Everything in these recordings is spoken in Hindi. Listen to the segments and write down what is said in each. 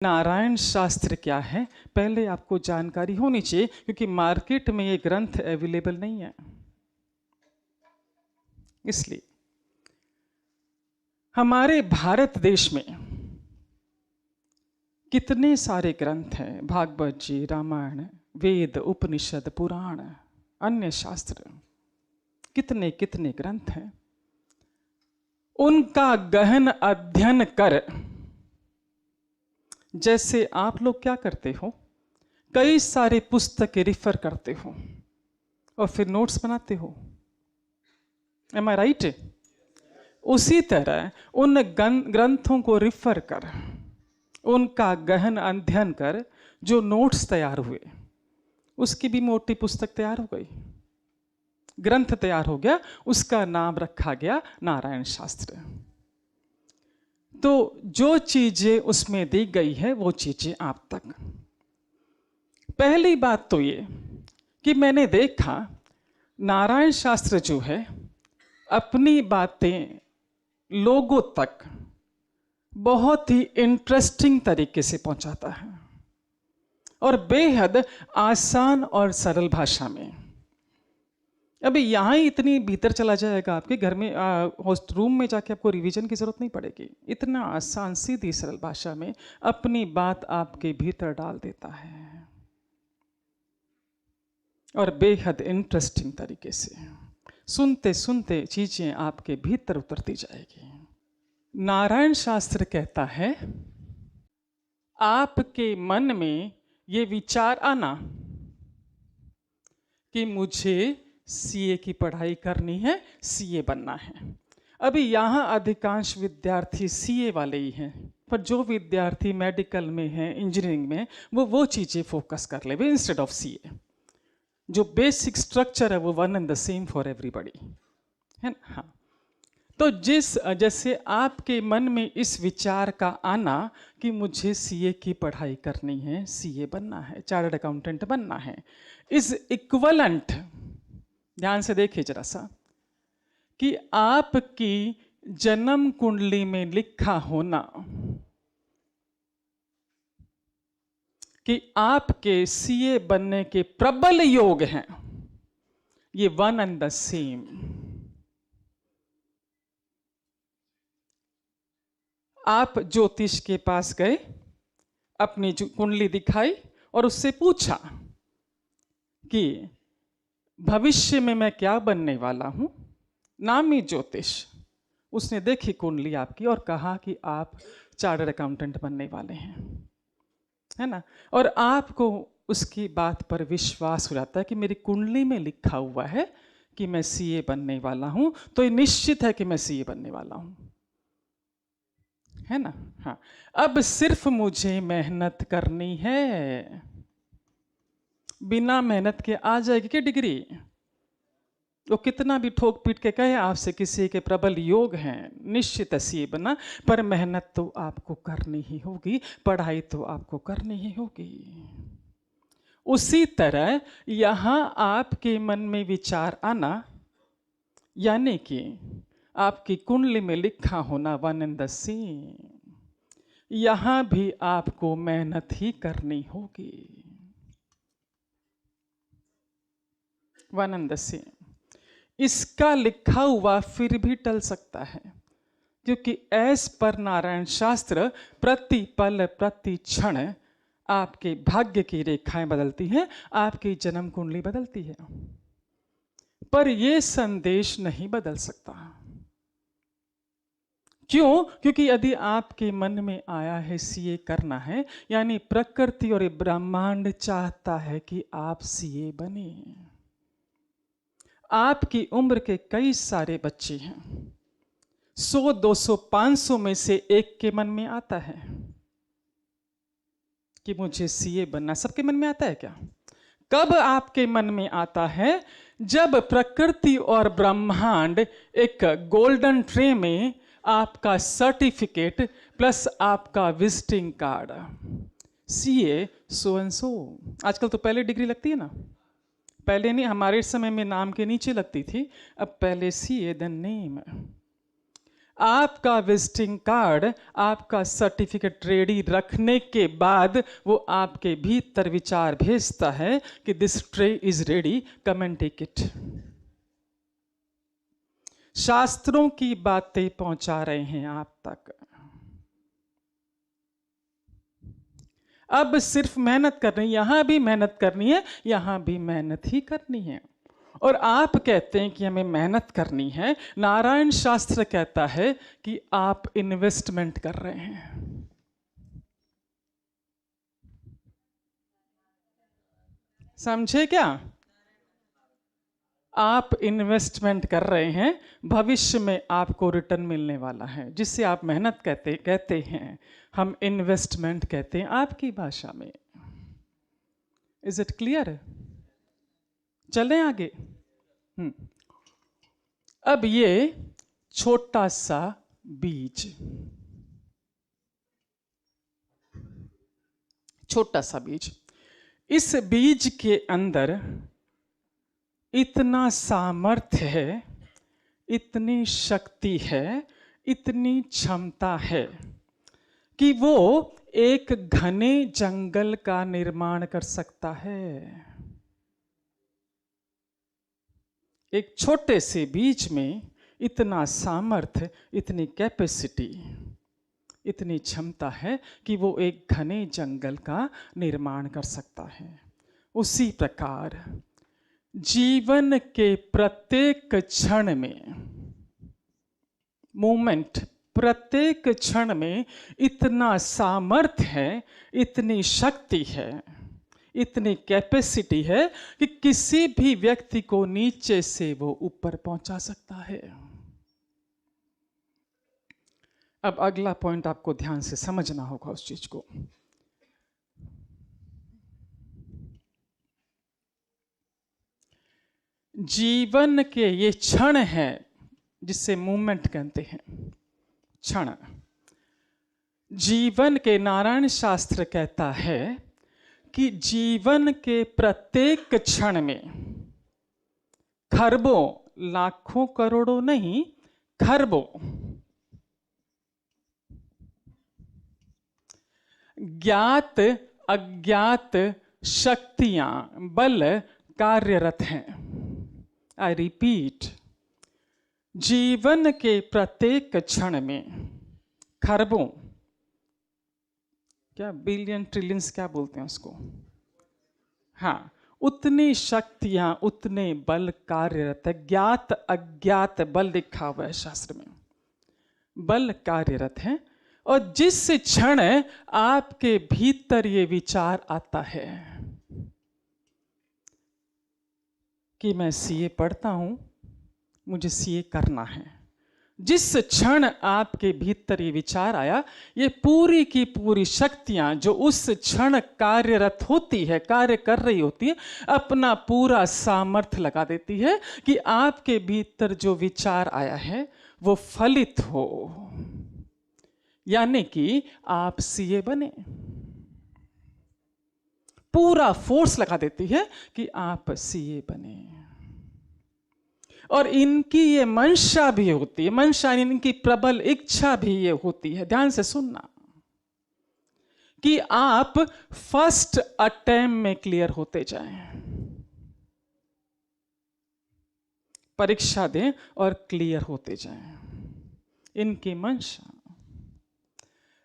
नारायण शास्त्र क्या है पहले आपको जानकारी होनी चाहिए, क्योंकि मार्केट में ये ग्रंथ अवेलेबल नहीं है। इसलिए हमारे भारत देश में कितने सारे ग्रंथ हैं, भागवत जी, रामायण, वेद, उपनिषद, पुराण, अन्य शास्त्र, कितने कितने ग्रंथ हैं। उनका गहन अध्ययन कर, जैसे आप लोग क्या करते हो, कई सारे पुस्तकें रिफर करते हो और फिर नोट्स बनाते हो। एम आई राइट? उसी तरह उन ग्रंथों को रिफर कर, उनका गहन अध्ययन कर, जो नोट्स तैयार हुए उसकी भी मोटी पुस्तक तैयार हो गई, ग्रंथ तैयार हो गया, उसका नाम रखा गया नारायण शास्त्र। तो जो चीजें उसमें दी गई है वो चीजें आप तक। पहली बात तो ये कि मैंने देखा नारायण शास्त्र जो है अपनी बातें लोगों तक बहुत ही इंटरेस्टिंग तरीके से पहुंचाता है और बेहद आसान और सरल भाषा में। अभी यहाँ ही इतनी भीतर चला जाएगा, आपके घर में होस्ट रूम में जाके आपको रिवीजन की जरूरत नहीं पड़ेगी। इतना आसान सीधी सरल भाषा में अपनी बात आपके भीतर डाल देता है और बेहद इंटरेस्टिंग तरीके से सुनते सुनते चीजें आपके भीतर उतरती जाएगी। नारायण शास्त्र कहता है आपके मन में ये विचार आना कि मुझे सीए की पढ़ाई करनी है, सीए बनना है। अभी यहाँ अधिकांश विद्यार्थी सीए वाले ही हैं, पर जो विद्यार्थी मेडिकल में है, इंजीनियरिंग में, वो चीजें फोकस कर ले इंस्टेड ऑफ सीए। जो बेसिक स्ट्रक्चर है वो one and the same for everybody है ना। हाँ, तो जैसे आपके मन में इस विचार का आना कि मुझे सीए की पढ़ाई करनी है, सीए बनना है, चार्टर्ड अकाउंटेंट बनना है, इज इक्वलेंट, ध्यान से देखिए जरा सा, कि आपकी जन्म कुंडली में लिखा होना कि आपके सीए बनने के प्रबल योग हैं, ये वन एंड द सेम। आप ज्योतिष के पास गए, अपनी कुंडली दिखाई और उससे पूछा कि भविष्य में मैं क्या बनने वाला हूं, नामी ज्योतिष। उसने देखी कुंडली आपकी और कहा कि आप चार्टर्ड अकाउंटेंट बनने वाले हैं, है ना। और आपको उसकी बात पर विश्वास हो जाता है कि मेरी कुंडली में लिखा हुआ है कि मैं सीए बनने वाला हूं, तो ये निश्चित है कि मैं सीए बनने वाला हूं, है ना। हाँ, अब सिर्फ मुझे मेहनत करनी है। बिना मेहनत के आ जाएगी क्या डिग्री? वो कितना भी ठोक पीट के कहे आपसे किसी के प्रबल योग हैं, निश्चित सीए बना, पर मेहनत तो आपको करनी ही होगी, पढ़ाई तो आपको करनी ही होगी। उसी तरह यहां आपके मन में विचार आना, यानी कि आपकी कुंडली में लिखा होना वन एंड द सेम, यहां भी आपको मेहनत ही करनी होगी, वन एंड द सेम। इसका लिखा हुआ फिर भी टल सकता है, क्योंकि एस पर नारायण शास्त्र प्रति पल प्रति क्षण आपके भाग्य की रेखाएं बदलती हैं, आपकी जन्म कुंडली बदलती है, पर यह संदेश नहीं बदल सकता। क्यों? क्योंकि यदि आपके मन में आया है सीए करना है, यानी प्रकृति और ब्रह्मांड चाहता है कि आप सीए बने। आपकी उम्र के कई सारे बच्चे हैं, 100, 200, 500 में से एक के मन में आता है कि मुझे सीए बनना। सबके मन में आता है क्या? कब आपके मन में आता है? जब प्रकृति और ब्रह्मांड एक गोल्डन ट्रे में आपका सर्टिफिकेट प्लस आपका visiting card, CA so and so. आजकल तो पहले डिग्री लगती है ना, पहले नहीं, हमारे समय में नाम के नीचे लगती थी, अब पहले सीए देन नेम। आपका विजिटिंग कार्ड, आपका सर्टिफिकेट रेडी रखने के बाद वो आपके भीतर विचार भेजता है कि this tray is ready, come and take it. शास्त्रों की बातें पहुंचा रहे हैं आप तक। अब सिर्फ मेहनत करनी, यहां भी मेहनत करनी है, यहां भी मेहनत ही करनी है। और आप कहते हैं कि हमें मेहनत करनी है, नारायण शास्त्र कहता है कि आप इन्वेस्टमेंट कर रहे हैं। समझे क्या? आप इन्वेस्टमेंट कर रहे हैं, भविष्य में आपको रिटर्न मिलने वाला है, जिससे आप मेहनत कहते हैं, हम इन्वेस्टमेंट कहते हैं आपकी भाषा में। Is it clear? चलें आगे। अब ये छोटा सा बीज, छोटा सा बीज, इस बीज के अंदर इतना सामर्थ्य है, इतनी शक्ति है, इतनी क्षमता है कि वो एक घने जंगल का निर्माण कर सकता है। एक छोटे से बीज में इतना सामर्थ्य, इतनी कैपेसिटी, इतनी क्षमता है कि वो एक घने जंगल का निर्माण कर सकता है। उसी प्रकार जीवन के प्रत्येक क्षण में, मोमेंट, प्रत्येक क्षण में इतना सामर्थ्य है, इतनी शक्ति है, इतनी कैपेसिटी है कि किसी भी व्यक्ति को नीचे से वो ऊपर पहुंचा सकता है। अब अगला पॉइंट आपको ध्यान से समझना होगा उस चीज को। जीवन के ये क्षण है जिसे मूवमेंट कहते हैं, क्षण। जीवन के, नारायण शास्त्र कहता है कि जीवन के प्रत्येक क्षण में, खरबों, लाखों करोड़ों नहीं, खरबों ज्ञात अज्ञात शक्तियां, बल कार्यरत हैं। आई रिपीट, जीवन के प्रत्येक क्षण में खरबों, क्या बिलियन ट्रिलियंस क्या बोलते हैं उसको, हाँ, उतनी शक्तियां, उतने बल कार्यरत है। ज्ञात अज्ञात बल लिखा हुआ है शास्त्र में, बल कार्यरत है। और जिस क्षण आपके भीतर ये विचार आता है कि मैं सीए पढ़ता हूं, मुझे सीए करना है, जिस क्षण आपके भीतर ये विचार आया, ये पूरी की पूरी शक्तियां जो उस क्षण कार्यरत होती है, कार्य कर रही होती है, अपना पूरा सामर्थ्य लगा देती है कि आपके भीतर जो विचार आया है वो फलित हो, यानी कि आप सीए बने। पूरा फोर्स लगा देती है कि आप सीए बने। और इनकी ये मंशा भी होती है, मंशा इनकी प्रबल इच्छा भी ये होती है, ध्यान से सुनना, कि आप फर्स्ट अटेम्प्ट में क्लियर होते जाएं, परीक्षा दें और क्लियर होते जाएं, इनकी मंशा।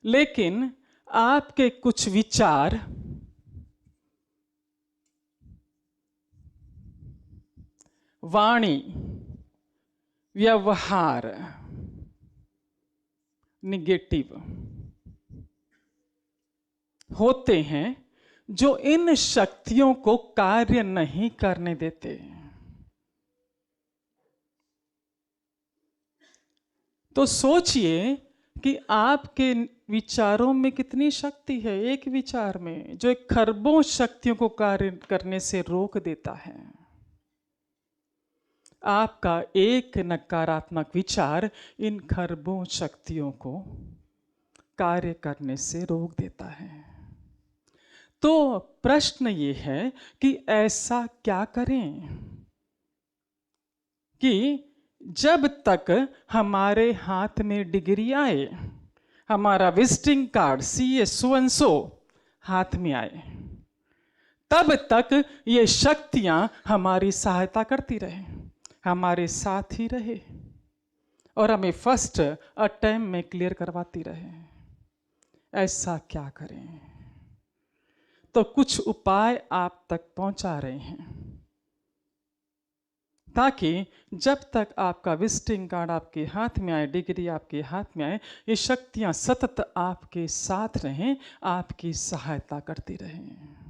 लेकिन आपके कुछ विचार वाणी, व्यवहार निगेटिव होते हैं जो इन शक्तियों को कार्य नहीं करने देते। तो सोचिए कि आपके विचारों में कितनी शक्ति है, एक विचार में जो एक खरबों शक्तियों को कार्य करने से रोक देता है। आपका एक नकारात्मक विचार इन खरबों शक्तियों को कार्य करने से रोक देता है। तो प्रश्न ये है कि ऐसा क्या करें कि जब तक हमारे हाथ में डिग्री आए, हमारा visiting card CA so and so हाथ में आए, तब तक ये शक्तियां हमारी सहायता करती रहे, हमारे साथ ही रहे और हमें फर्स्ट अटेम्प्ट में क्लियर करवाती रहे। ऐसा क्या करें? तो कुछ उपाय आप तक पहुंचा रहे हैं ताकि जब तक आपका विजिटिंग कार्ड आपके हाथ में आए, डिग्री आपके हाथ में आए, ये शक्तियां सतत आपके साथ रहें, आपकी सहायता करती रहें।